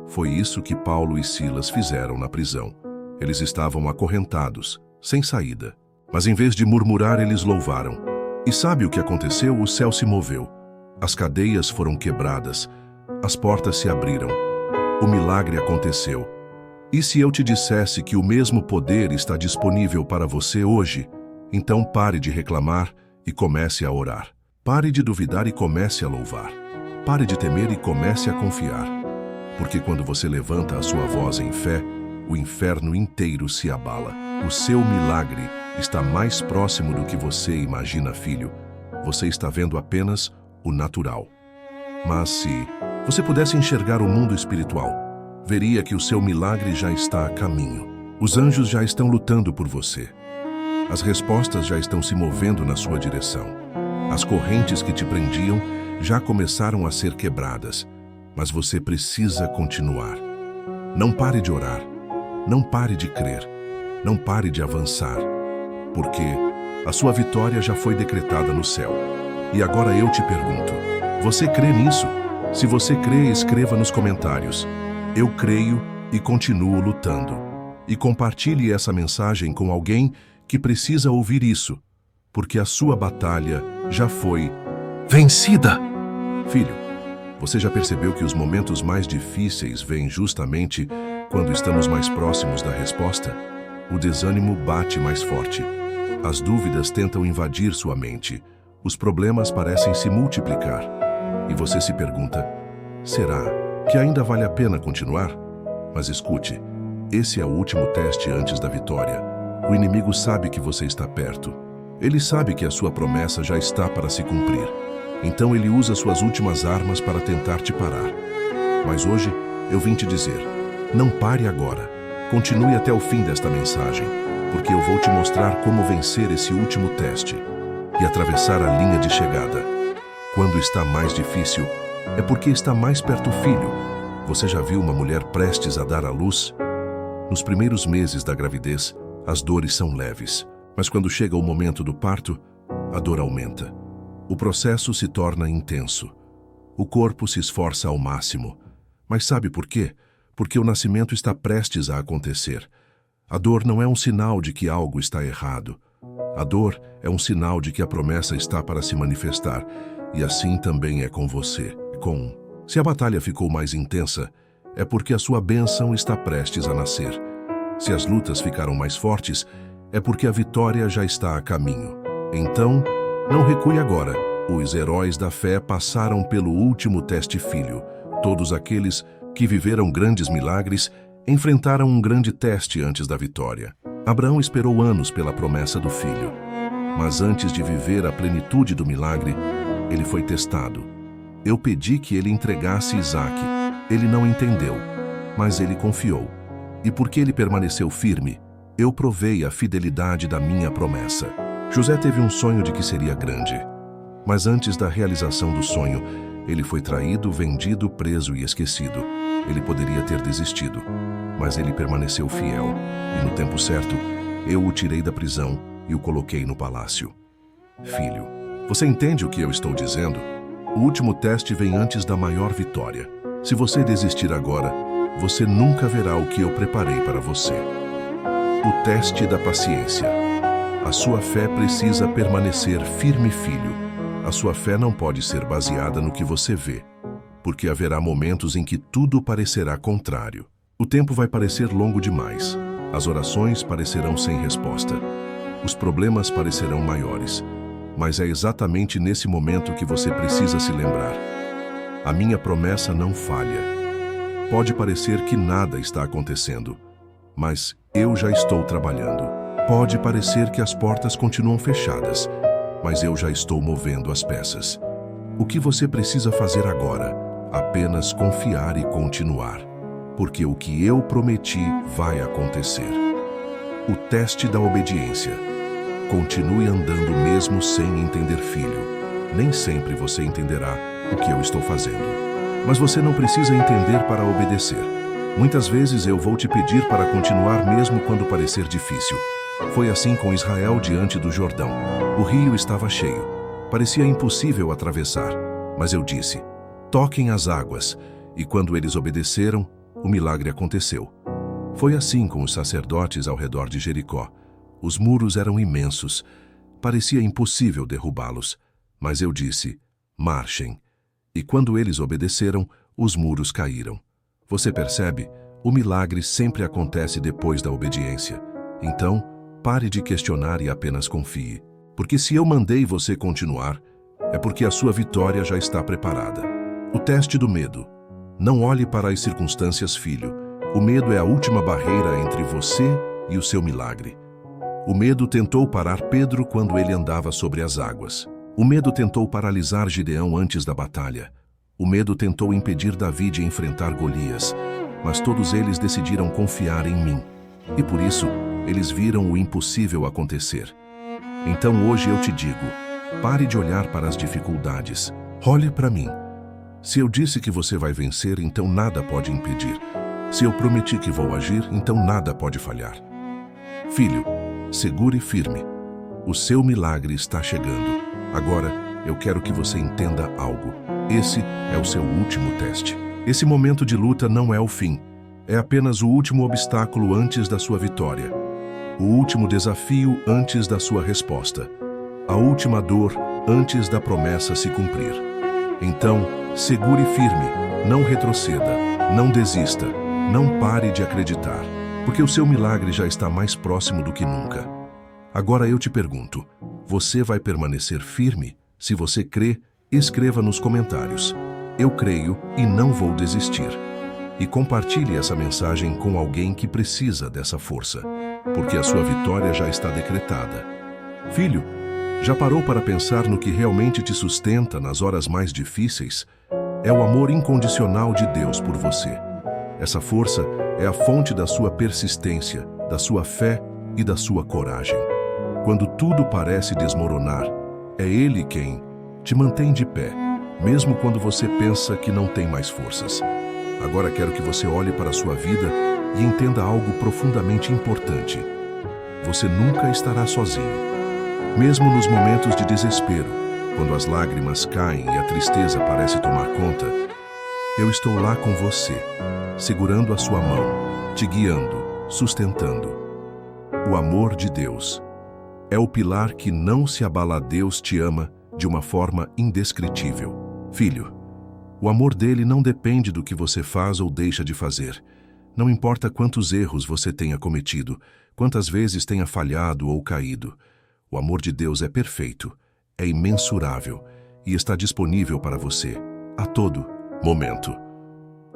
Foi isso que Paulo e Silas fizeram na prisão. Eles estavam acorrentados, sem saída. Mas em vez de murmurar, eles louvaram. E sabe o que aconteceu? O céu se moveu. As cadeias foram quebradas. As portas se abriram. O milagre aconteceu. E se eu te dissesse que o mesmo poder está disponível para você hoje, então pare de reclamar e comece a orar. Pare de duvidar e comece a louvar. Pare de temer e comece a confiar. Porque quando você levanta a sua voz em fé, o inferno inteiro se abala. O seu milagre está mais próximo do que você imagina, filho. Você está vendo apenas o natural. Mas se você pudesse enxergar o mundo espiritual, veria que o seu milagre já está a caminho. Os anjos já estão lutando por você. As respostas já estão se movendo na sua direção. As correntes que te prendiam já começaram a ser quebradas, mas você precisa continuar. Não pare de orar, não pare de crer, não pare de avançar, porque a sua vitória já foi decretada no céu. E agora eu te pergunto, você crê nisso? Se você crê, escreva nos comentários: eu creio e continuo lutando. E compartilhe essa mensagem com alguém que precisa ouvir isso, porque a sua batalha já foi vencida. Filho, você já percebeu que os momentos mais difíceis vêm justamente quando estamos mais próximos da resposta? O desânimo bate mais forte. As dúvidas tentam invadir sua mente. Os problemas parecem se multiplicar. E você se pergunta: será que ainda vale a pena continuar? Mas escute, esse é o último teste antes da vitória. O inimigo sabe que você está perto. Ele sabe que a sua promessa já está para se cumprir. Então ele usa suas últimas armas para tentar te parar. Mas hoje eu vim te dizer: não pare agora. Continue até o fim desta mensagem, porque eu vou te mostrar como vencer esse último teste e atravessar a linha de chegada. Quando está mais difícil, é porque está mais perto o filho. Você já viu uma mulher prestes a dar à luz? Nos primeiros meses da gravidez, as dores são leves, mas quando chega o momento do parto, a dor aumenta. O processo se torna intenso. O corpo se esforça ao máximo. Mas sabe por quê? Porque o nascimento está prestes a acontecer. A dor não é um sinal de que algo está errado. A dor é um sinal de que a promessa está para se manifestar. E assim também é com você. Se a batalha ficou mais intensa, é porque a sua bênção está prestes a nascer. Se as lutas ficaram mais fortes, é porque a vitória já está a caminho. Então, não recue agora. Os heróis da fé passaram pelo último teste, filho. Todos aqueles que viveram grandes milagres enfrentaram um grande teste antes da vitória. Abraão esperou anos pela promessa do filho. Mas antes de viver a plenitude do milagre, ele foi testado. Eu pedi que ele entregasse Isaque. Ele não entendeu, mas ele confiou. E porque ele permaneceu firme, eu provei a fidelidade da minha promessa. José teve um sonho de que seria grande. Mas antes da realização do sonho, ele foi traído, vendido, preso e esquecido. Ele poderia ter desistido, mas ele permaneceu fiel. E no tempo certo, eu o tirei da prisão e o coloquei no palácio. Filho, você entende o que eu estou dizendo? O último teste vem antes da maior vitória. Se você desistir agora, você nunca verá o que eu preparei para você. O teste da paciência. A sua fé precisa permanecer firme, filho. A sua fé não pode ser baseada no que você vê, porque haverá momentos em que tudo parecerá contrário. O tempo vai parecer longo demais. As orações parecerão sem resposta. Os problemas parecerão maiores. Mas é exatamente nesse momento que você precisa se lembrar: a minha promessa não falha. Pode parecer que nada está acontecendo, mas eu já estou trabalhando. Pode parecer que as portas continuam fechadas, mas eu já estou movendo as peças. O que você precisa fazer agora? Apenas confiar e continuar, porque o que eu prometi vai acontecer. O teste da obediência. Continue andando mesmo sem entender, filho. Nem sempre você entenderá o que eu estou fazendo. Mas você não precisa entender para obedecer. Muitas vezes eu vou te pedir para continuar mesmo quando parecer difícil. Foi assim com Israel diante do Jordão. O rio estava cheio. Parecia impossível atravessar. Mas eu disse: toquem as águas. E quando eles obedeceram, o milagre aconteceu. Foi assim com os sacerdotes ao redor de Jericó. Os muros eram imensos. Parecia impossível derrubá-los. Mas eu disse: marchem. E quando eles obedeceram, os muros caíram. Você percebe? O milagre sempre acontece depois da obediência. Então, pare de questionar e apenas confie. Porque se eu mandei você continuar, é porque a sua vitória já está preparada. O teste do medo. Não olhe para as circunstâncias, filho. O medo é a última barreira entre você e o seu milagre. O medo tentou parar Pedro quando ele andava sobre as águas. O medo tentou paralisar Gideão antes da batalha. O medo tentou impedir Davi de enfrentar Golias, mas todos eles decidiram confiar em mim. E por isso, eles viram o impossível acontecer. Então hoje eu te digo, pare de olhar para as dificuldades. Olhe para mim. Se eu disse que você vai vencer, então nada pode impedir. Se eu prometi que vou agir, então nada pode falhar. Filho, segure firme. O seu milagre está chegando. Agora, eu quero que você entenda algo. Esse é o seu último teste. Esse momento de luta não é o fim. É apenas o último obstáculo antes da sua vitória. O último desafio antes da sua resposta. A última dor antes da promessa se cumprir. Então, segure firme, não retroceda, não desista, não pare de acreditar, porque o seu milagre já está mais próximo do que nunca. Agora eu te pergunto, você vai permanecer firme? Se você crê, escreva nos comentários. Eu creio e não vou desistir. E compartilhe essa mensagem com alguém que precisa dessa força, porque a sua vitória já está decretada. Filho, já parou para pensar no que realmente te sustenta nas horas mais difíceis? É o amor incondicional de Deus por você. Essa força é a fonte da sua persistência, da sua fé e da sua coragem. Quando tudo parece desmoronar, é Ele quem te mantém de pé, mesmo quando você pensa que não tem mais forças. Agora quero que você olhe para a sua vida e entenda algo profundamente importante. Você nunca estará sozinho. Mesmo nos momentos de desespero, quando as lágrimas caem e a tristeza parece tomar conta, eu estou lá com você, segurando a sua mão, te guiando, sustentando. O amor de Deus é o pilar que não se abala. Deus te ama de uma forma indescritível. Filho, o amor dele não depende do que você faz ou deixa de fazer. Não importa quantos erros você tenha cometido, quantas vezes tenha falhado ou caído. O amor de Deus é perfeito, é imensurável e está disponível para você a todo momento.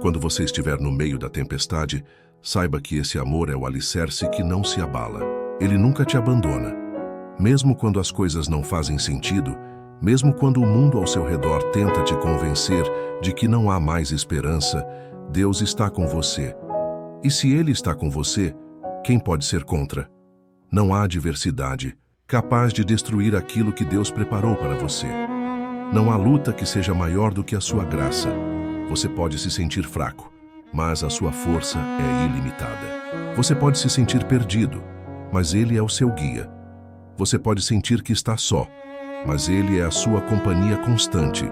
Quando você estiver no meio da tempestade, saiba que esse amor é o alicerce que não se abala. Ele nunca te abandona. Mesmo quando as coisas não fazem sentido, mesmo quando o mundo ao seu redor tenta te convencer de que não há mais esperança, Deus está com você. E se Ele está com você, quem pode ser contra? Não há adversidade capaz de destruir aquilo que Deus preparou para você. Não há luta que seja maior do que a sua graça. Você pode se sentir fraco, mas a sua força é ilimitada. Você pode se sentir perdido, mas Ele é o seu guia. Você pode sentir que está só, mas Ele é a sua companhia constante,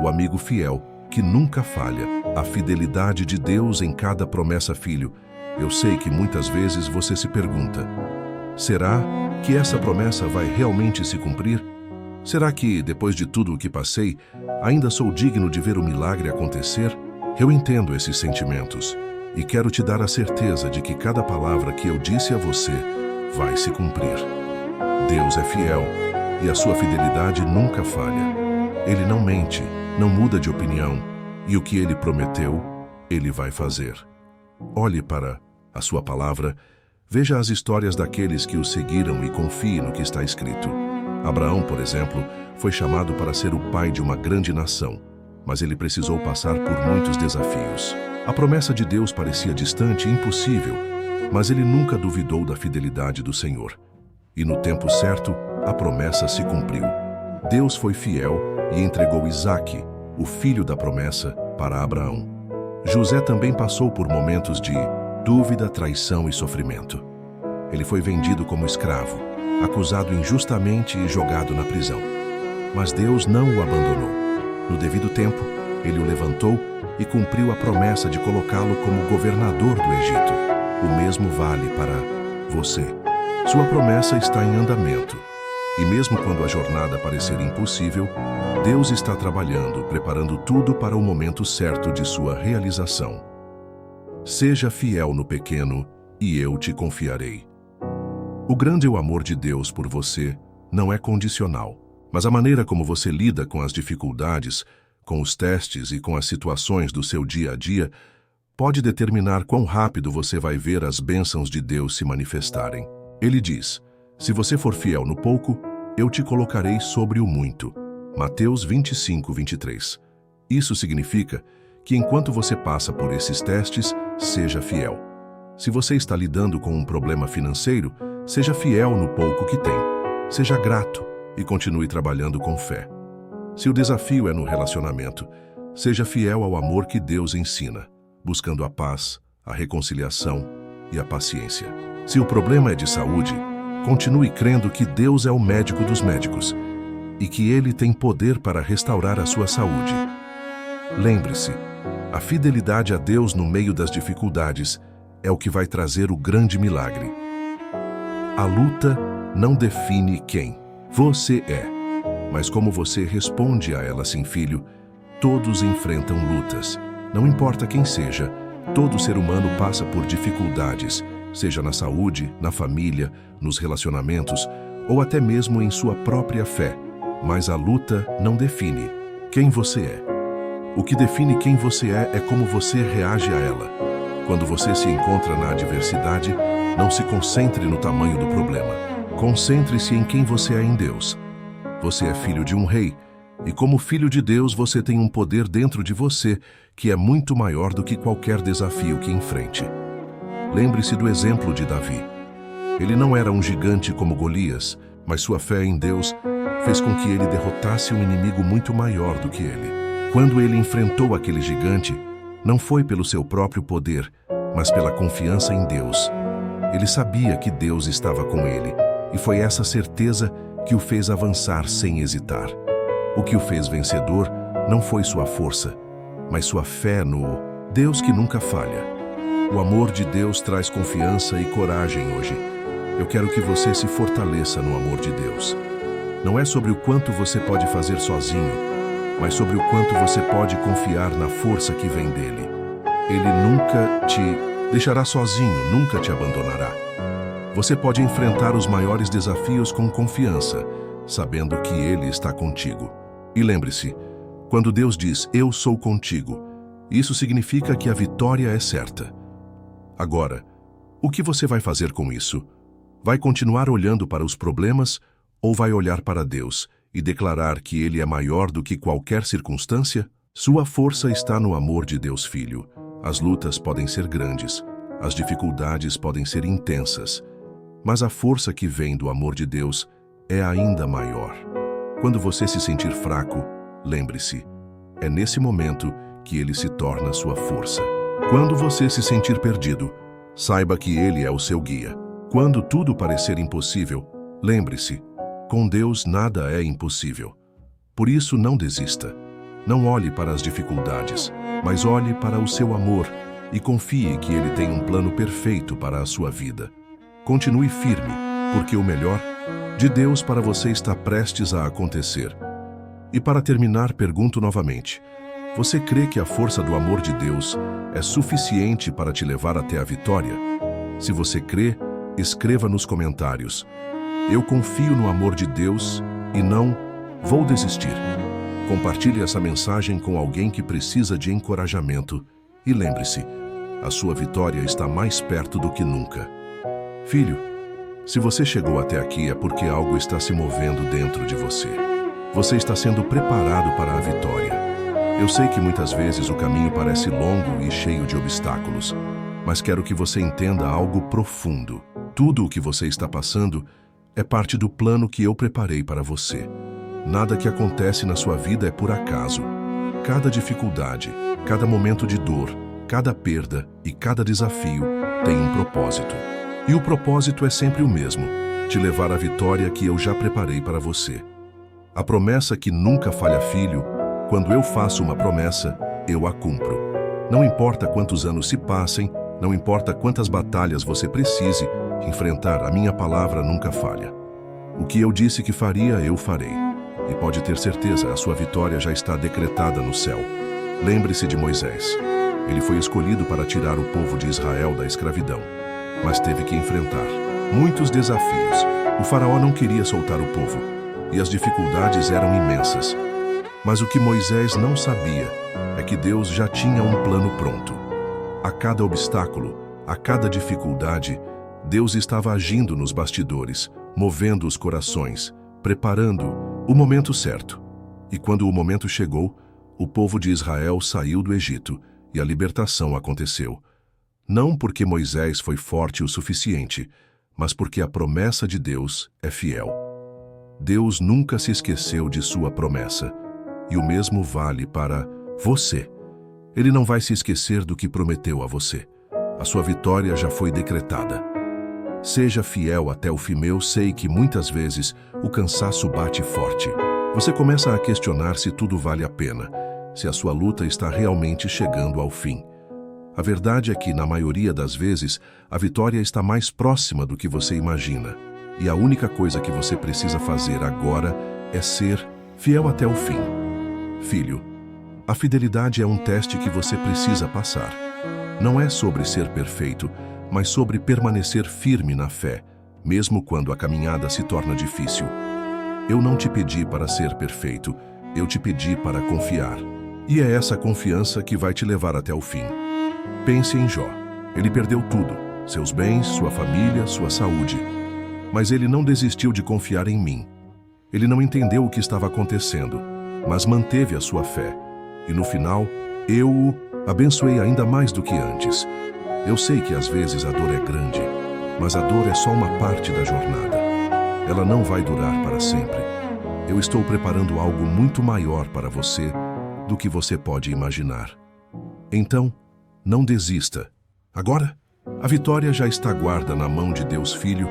o amigo fiel que nunca falha. A fidelidade de Deus em cada promessa. Filho, eu sei que muitas vezes você se pergunta: será que essa promessa vai realmente se cumprir? Será que, depois de tudo o que passei, ainda sou digno de ver o milagre acontecer? Eu entendo esses sentimentos e quero te dar a certeza de que cada palavra que eu disse a você vai se cumprir. Deus é fiel e a sua fidelidade nunca falha. Ele não mente, não muda de opinião e o que Ele prometeu, Ele vai fazer. Olhe para a sua palavra. Veja as histórias daqueles que o seguiram e confie no que está escrito. Abraão, por exemplo, foi chamado para ser o pai de uma grande nação, mas ele precisou passar por muitos desafios. A promessa de Deus parecia distante e impossível, mas ele nunca duvidou da fidelidade do Senhor. E no tempo certo, a promessa se cumpriu. Deus foi fiel e entregou Isaque, o filho da promessa, para Abraão. José também passou por momentos de dúvida, traição e sofrimento. Ele foi vendido como escravo, acusado injustamente e jogado na prisão. Mas Deus não o abandonou. No devido tempo, Ele o levantou e cumpriu a promessa de colocá-lo como governador do Egito. O mesmo vale para você. Sua promessa está em andamento. E mesmo quando a jornada parecer impossível, Deus está trabalhando, preparando tudo para o momento certo de sua realização. Seja fiel no pequeno e eu te confiarei. O grande amor de Deus por você não é condicional, mas a maneira como você lida com as dificuldades, com os testes e com as situações do seu dia a dia pode determinar quão rápido você vai ver as bênçãos de Deus se manifestarem. Ele diz: se você for fiel no pouco, eu te colocarei sobre o muito. Mateus 25:23. Isso significa que enquanto você passa por esses testes, seja fiel. Se você está lidando com um problema financeiro, seja fiel no pouco que tem. Seja grato e continue trabalhando com fé. Se o desafio é no relacionamento, seja fiel ao amor que Deus ensina, buscando a paz, a reconciliação e a paciência. Se o problema é de saúde, continue crendo que Deus é o médico dos médicos e que Ele tem poder para restaurar a sua saúde. Lembre-se, a fidelidade a Deus no meio das dificuldades é o que vai trazer o grande milagre. A luta não define quem você é, mas como você responde a ela. Sim, filho, todos enfrentam lutas. Não importa quem seja, todo ser humano passa por dificuldades, seja na saúde, na família, nos relacionamentos ou até mesmo em sua própria fé. Mas a luta não define quem você é. O que define quem você é como você reage a ela. Quando você se encontra na adversidade, não se concentre no tamanho do problema. Concentre-se em quem você é em Deus. Você é filho de um rei, e como filho de Deus você tem um poder dentro de você que é muito maior do que qualquer desafio que enfrente. Lembre-se do exemplo de Davi. Ele não era um gigante como Golias, mas sua fé em Deus fez com que ele derrotasse um inimigo muito maior do que ele. Quando ele enfrentou aquele gigante, não foi pelo seu próprio poder, mas pela confiança em Deus. Ele sabia que Deus estava com ele, e foi essa certeza que o fez avançar sem hesitar. O que o fez vencedor não foi sua força, mas sua fé no Deus que nunca falha. O amor de Deus traz confiança e coragem hoje. Eu quero que você se fortaleça no amor de Deus. Não é sobre o quanto você pode fazer sozinho, mas sobre o quanto você pode confiar na força que vem dele. Ele nunca te deixará sozinho, nunca te abandonará. Você pode enfrentar os maiores desafios com confiança, sabendo que Ele está contigo. E lembre-se, quando Deus diz, eu sou contigo, isso significa que a vitória é certa. Agora, o que você vai fazer com isso? Vai continuar olhando para os problemas ou vai olhar para Deus e declarar que Ele é maior do que qualquer circunstância? Sua força está no amor de Deus, filho. As lutas podem ser grandes, as dificuldades podem ser intensas, mas a força que vem do amor de Deus é ainda maior. Quando você se sentir fraco, lembre-se, é nesse momento que Ele se torna sua força. Quando você se sentir perdido, saiba que Ele é o seu guia. Quando tudo parecer impossível, lembre-se, com Deus nada é impossível. Por isso não desista. Não olhe para as dificuldades, mas olhe para o seu amor e confie que Ele tem um plano perfeito para a sua vida. Continue firme, porque o melhor de Deus para você está prestes a acontecer. E para terminar, pergunto novamente, você crê que a força do amor de Deus é suficiente para te levar até a vitória? Se você crê, escreva nos comentários. Eu confio no amor de Deus e não vou desistir. Compartilhe essa mensagem com alguém que precisa de encorajamento. E lembre-se, a sua vitória está mais perto do que nunca. Filho, se você chegou até aqui é porque algo está se movendo dentro de você. Você está sendo preparado para a vitória. Eu sei que muitas vezes o caminho parece longo e cheio de obstáculos, mas quero que você entenda algo profundo. Tudo o que você está passando é parte do plano que eu preparei para você. Nada que acontece na sua vida é por acaso. Cada dificuldade, cada momento de dor, cada perda e cada desafio tem um propósito. E o propósito é sempre o mesmo, te levar à vitória que eu já preparei para você. A promessa que nunca falha, filho, quando eu faço uma promessa, eu a cumpro. Não importa quantos anos se passem, não importa quantas batalhas você precise enfrentar, a minha palavra nunca falha. O que eu disse que faria, eu farei. E pode ter certeza, a sua vitória já está decretada no céu. Lembre-se de Moisés. Ele foi escolhido para tirar o povo de Israel da escravidão, mas teve que enfrentar muitos desafios. O faraó não queria soltar o povo, e as dificuldades eram imensas. Mas o que Moisés não sabia é que Deus já tinha um plano pronto. A cada obstáculo, a cada dificuldade, Deus estava agindo nos bastidores, movendo os corações, preparando o momento certo. E quando o momento chegou, O povo de Israel saiu do Egito e a libertação aconteceu. Não porque Moisés foi forte o suficiente, mas porque a promessa de Deus é fiel. Deus nunca se esqueceu de sua promessa, e o mesmo vale para você. Ele não vai se esquecer do que prometeu a você. A sua vitória já foi decretada. Seja fiel até o fim. Eu sei que muitas vezes o cansaço bate forte. Você começa a questionar se tudo vale a pena, se a sua luta está realmente chegando ao fim. A verdade é que, na maioria das vezes, a vitória está mais próxima do que você imagina. E a única coisa que você precisa fazer agora é ser fiel até o fim. Filho, a fidelidade é um teste que você precisa passar. Não é sobre ser perfeito, mas sobre permanecer firme na fé, mesmo quando a caminhada se torna difícil. Eu não te pedi para ser perfeito, eu te pedi para confiar. E é essa confiança que vai te levar até o fim. Pense em Jó. Ele perdeu tudo, seus bens, sua família, sua saúde. Mas ele não desistiu de confiar em mim. Ele não entendeu o que estava acontecendo, mas manteve a sua fé. E no final, eu o abençoei ainda mais do que antes. Eu sei que às vezes a dor é grande, mas a dor é só uma parte da jornada. Ela não vai durar para sempre. Eu estou preparando algo muito maior para você do que você pode imaginar. Então, não desista. Agora, a vitória já está guardada na mão de Deus Filho.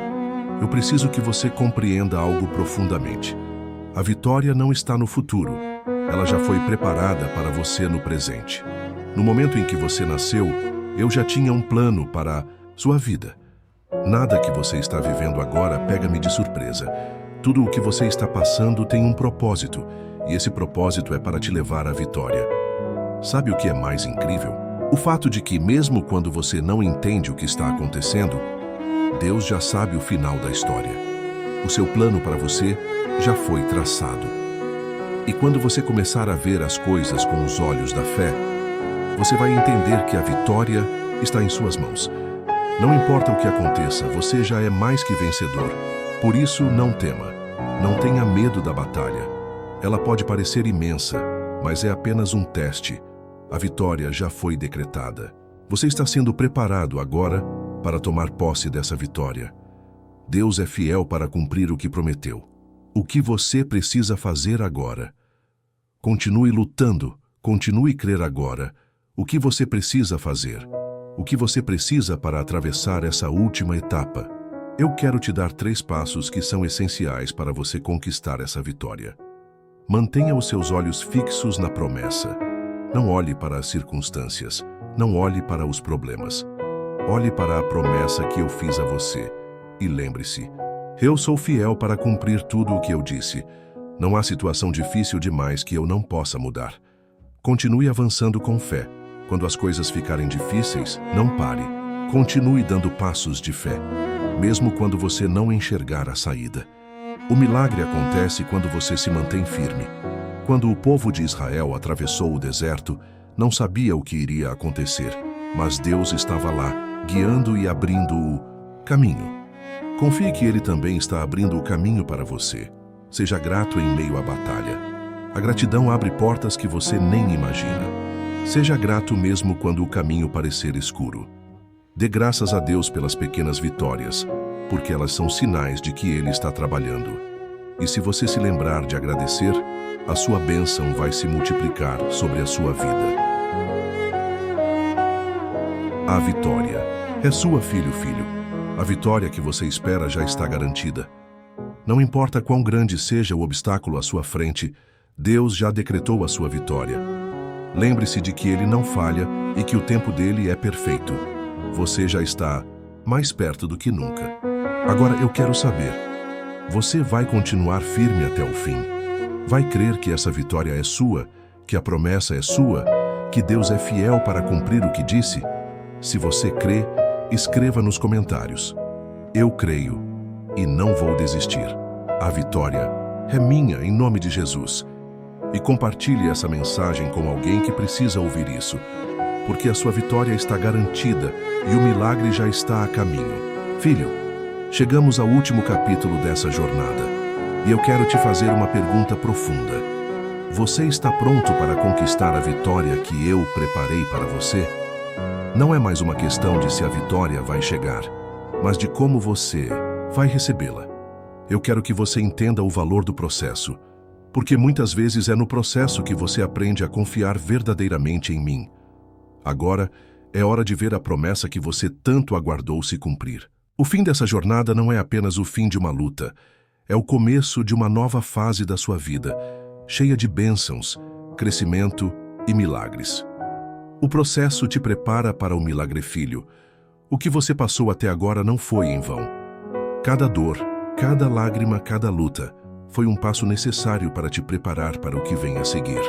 Eu preciso que você compreenda algo profundamente. A vitória não está no futuro. Ela já foi preparada para você no presente. No momento em que você nasceu, eu já tinha um plano para sua vida. Nada que você está vivendo agora pega-me de surpresa. Tudo o que você está passando tem um propósito, e esse propósito é para te levar à vitória. Sabe o que é mais incrível? O fato de que, mesmo quando você não entende o que está acontecendo, Deus já sabe o final da história. O seu plano para você já foi traçado. E quando você começar a ver as coisas com os olhos da fé, você vai entender que a vitória está em suas mãos. Não importa o que aconteça, você já é mais que vencedor. Por isso, não tema. Não tenha medo da batalha. Ela pode parecer imensa, mas é apenas um teste. A vitória já foi decretada. Você está sendo preparado agora para tomar posse dessa vitória. Deus é fiel para cumprir o que prometeu. O que você precisa fazer agora? Continue lutando, continue a crer agora. O que você precisa fazer? O que você precisa para atravessar essa última etapa? Eu quero te dar 3 passos que são essenciais para você conquistar essa vitória. Mantenha os seus olhos fixos na promessa. Não olhe para as circunstâncias. Não olhe para os problemas. Olhe para a promessa que eu fiz a você. E lembre-se, eu sou fiel para cumprir tudo o que eu disse. Não há situação difícil demais que eu não possa mudar. Continue avançando com fé. Quando as coisas ficarem difíceis, não pare. Continue dando passos de fé, mesmo quando você não enxergar a saída. O milagre acontece quando você se mantém firme. Quando o povo de Israel atravessou o deserto, não sabia o que iria acontecer, mas Deus estava lá, guiando e abrindo o caminho. Confie que Ele também está abrindo o caminho para você. Seja grato em meio à batalha. A gratidão abre portas que você nem imagina. Seja grato mesmo quando o caminho parecer escuro. Dê graças a Deus pelas pequenas vitórias, porque elas são sinais de que Ele está trabalhando. E se você se lembrar de agradecer, a sua bênção vai se multiplicar sobre a sua vida. A vitória é sua, filho. A vitória que você espera já está garantida. Não importa quão grande seja o obstáculo à sua frente, Deus já decretou a sua vitória. Lembre-se de que Ele não falha e que o tempo dele é perfeito. Você já está mais perto do que nunca. Agora eu quero saber, você vai continuar firme até o fim? Vai crer que essa vitória é sua, que a promessa é sua, que Deus é fiel para cumprir o que disse? Se você crê, escreva nos comentários. Eu creio e não vou desistir. A vitória é minha em nome de Jesus. E compartilhe essa mensagem com alguém que precisa ouvir isso, porque a sua vitória está garantida e o milagre já está a caminho. Filho, chegamos ao último capítulo dessa jornada e eu quero te fazer uma pergunta profunda. Você está pronto para conquistar a vitória que eu preparei para você? Não é mais uma questão de se a vitória vai chegar, mas de como você vai recebê-la. Eu quero que você entenda o valor do processo, porque muitas vezes é no processo que você aprende a confiar verdadeiramente em mim. Agora é hora de ver a promessa que você tanto aguardou se cumprir. O fim dessa jornada não é apenas o fim de uma luta, é o começo de uma nova fase da sua vida, cheia de bênçãos, crescimento e milagres. O processo te prepara para o milagre filho. O que você passou até agora não foi em vão. Cada dor, cada lágrima, cada luta foi um passo necessário para te preparar para o que vem a seguir.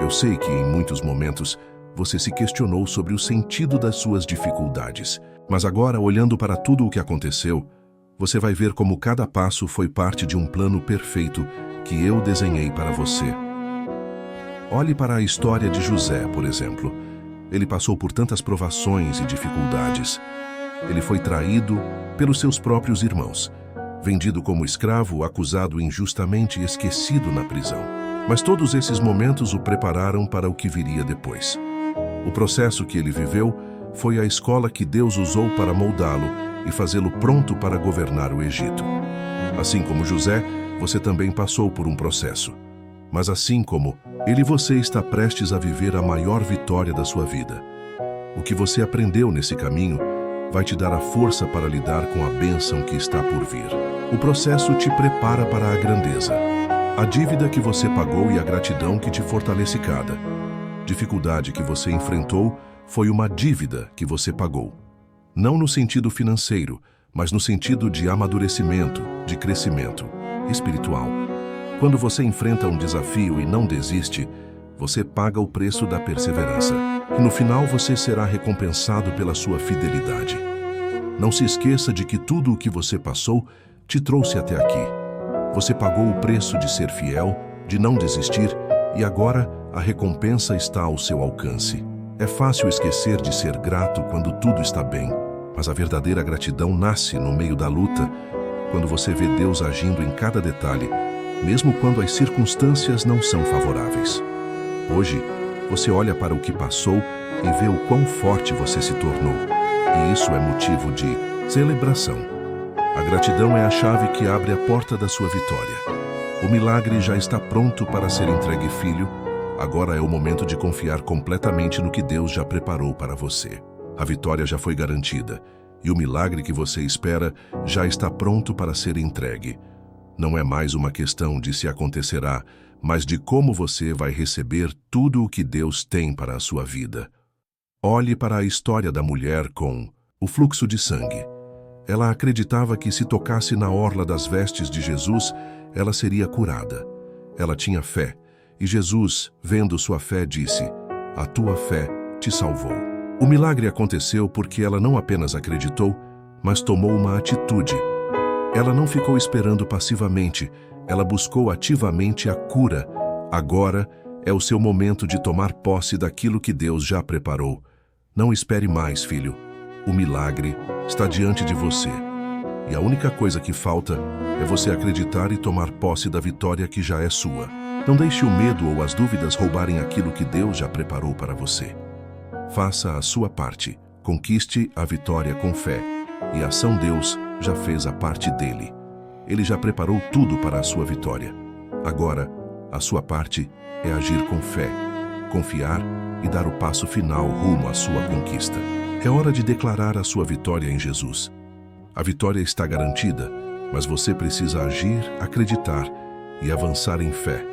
Eu sei que em muitos momentos você se questionou sobre o sentido das suas dificuldades, mas agora, olhando para tudo o que aconteceu, você vai ver como cada passo foi parte de um plano perfeito que eu desenhei para você. Olhe para a história de José, por exemplo. Ele passou por tantas provações e dificuldades. Ele foi traído pelos seus próprios irmãos, vendido como escravo, acusado injustamente e esquecido na prisão. Mas todos esses momentos o prepararam para o que viria depois. O processo que ele viveu foi a escola que Deus usou para moldá-lo e fazê-lo pronto para governar o Egito. Assim como José, você também passou por um processo. Mas assim como ele, você está prestes a viver a maior vitória da sua vida. O que você aprendeu nesse caminho vai te dar a força para lidar com a bênção que está por vir. O processo te prepara para a grandeza. A dívida que você pagou e a gratidão que te fortalece cada dificuldade que você enfrentou foi uma dívida que você pagou. Não no sentido financeiro, mas no sentido de amadurecimento, de crescimento espiritual. Quando você enfrenta um desafio e não desiste, você paga o preço da perseverança. E no final você será recompensado pela sua fidelidade. Não se esqueça de que tudo o que você passou te trouxe até aqui. Você pagou o preço de ser fiel, de não desistir, e agora a recompensa está ao seu alcance. É fácil esquecer de ser grato quando tudo está bem, mas a verdadeira gratidão nasce no meio da luta, quando você vê Deus agindo em cada detalhe, mesmo quando as circunstâncias não são favoráveis. Hoje, você olha para o que passou e vê o quão forte você se tornou, e isso é motivo de celebração. A gratidão é a chave que abre a porta da sua vitória. O milagre já está pronto para ser entregue, filho. Agora é o momento de confiar completamente no que Deus já preparou para você. A vitória já foi garantida, e o milagre que você espera já está pronto para ser entregue. Não é mais uma questão de se acontecerá, mas de como você vai receber tudo o que Deus tem para a sua vida. Olhe para a história da mulher com o fluxo de sangue. Ela acreditava que se tocasse na orla das vestes de Jesus, ela seria curada. Ela tinha fé, e Jesus, vendo sua fé, disse: "A tua fé te salvou." O milagre aconteceu porque ela não apenas acreditou, mas tomou uma atitude. Ela não ficou esperando passivamente, ela buscou ativamente a cura. Agora é o seu momento de tomar posse daquilo que Deus já preparou. Não espere mais, filho. O milagre está diante de você. E a única coisa que falta é você acreditar e tomar posse da vitória que já é sua. Não deixe o medo ou as dúvidas roubarem aquilo que Deus já preparou para você. Faça a sua parte. Conquiste a vitória com fé. E a ação Deus já fez a parte dele. Ele já preparou tudo para a sua vitória. Agora, a sua parte é agir com fé, confiar e dar o passo final rumo à sua conquista. É hora de declarar a sua vitória em Jesus. A vitória está garantida, mas você precisa agir, acreditar e avançar em fé.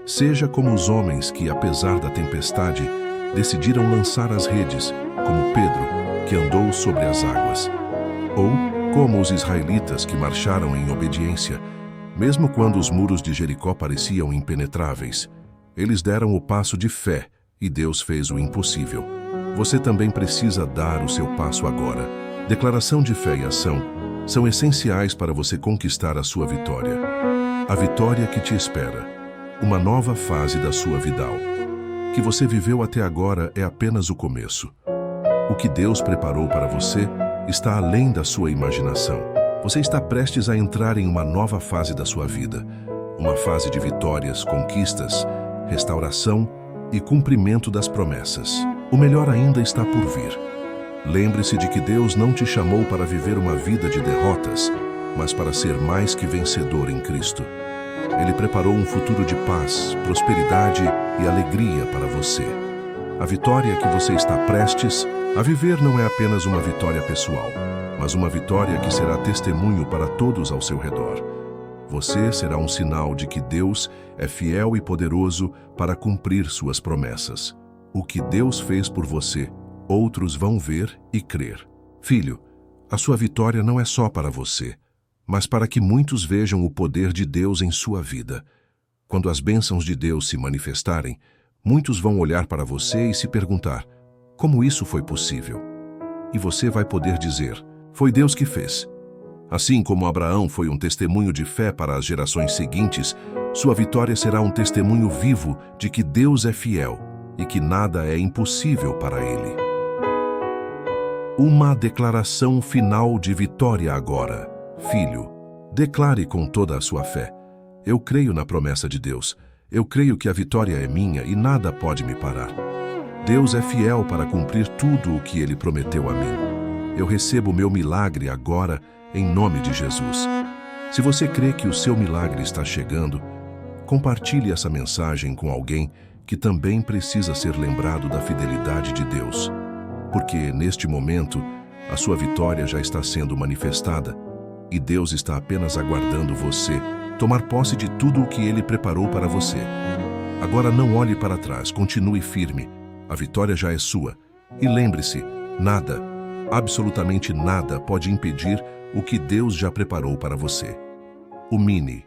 Seja como os homens que, apesar da tempestade, decidiram lançar as redes, como Pedro, que andou sobre as águas. Ou como os israelitas que marcharam em obediência, mesmo quando os muros de Jericó pareciam impenetráveis. Eles deram o passo de fé e Deus fez o impossível. Você também precisa dar o seu passo agora. Declaração de fé e ação são essenciais para você conquistar a sua vitória. A vitória que te espera. Uma nova fase da sua vida. Que você viveu até agora é apenas o começo. O que Deus preparou para você está além da sua imaginação. Você está prestes a entrar em uma nova fase da sua vida. Uma fase de vitórias, conquistas restauração e cumprimento das promessas. O melhor ainda está por vir. Lembre-se de que Deus não te chamou para viver uma vida de derrotas, mas para ser mais que vencedor em Cristo. Ele preparou um futuro de paz, prosperidade e alegria para você. A vitória que você está prestes a viver não é apenas uma vitória pessoal, mas uma vitória que será testemunho para todos ao seu redor. Você será um sinal de que Deus é fiel e poderoso para cumprir suas promessas. O que Deus fez por você, outros vão ver e crer. Filho, a sua vitória não é só para você, mas para que muitos vejam o poder de Deus em sua vida. Quando as bênçãos de Deus se manifestarem, muitos vão olhar para você e se perguntar: como isso foi possível? E você vai poder dizer: foi Deus que fez. Assim como Abraão foi um testemunho de fé para as gerações seguintes, sua vitória será um testemunho vivo de que Deus é fiel e que nada é impossível para Ele. Uma declaração final de vitória agora. Filho, declare com toda a sua fé: eu creio na promessa de Deus. Eu creio que a vitória é minha e nada pode me parar. Deus é fiel para cumprir tudo o que Ele prometeu a mim. Eu recebo o meu milagre agora, em nome de Jesus. Se você crê que o seu milagre está chegando, compartilhe essa mensagem com alguém que também precisa ser lembrado da fidelidade de Deus. Porque, neste momento, a sua vitória já está sendo manifestada e Deus está apenas aguardando você tomar posse de tudo o que Ele preparou para você. Agora não olhe para trás, continue firme. A vitória já é sua. E lembre-se, nada, absolutamente nada pode impedir o que Deus já preparou para você. O Mini.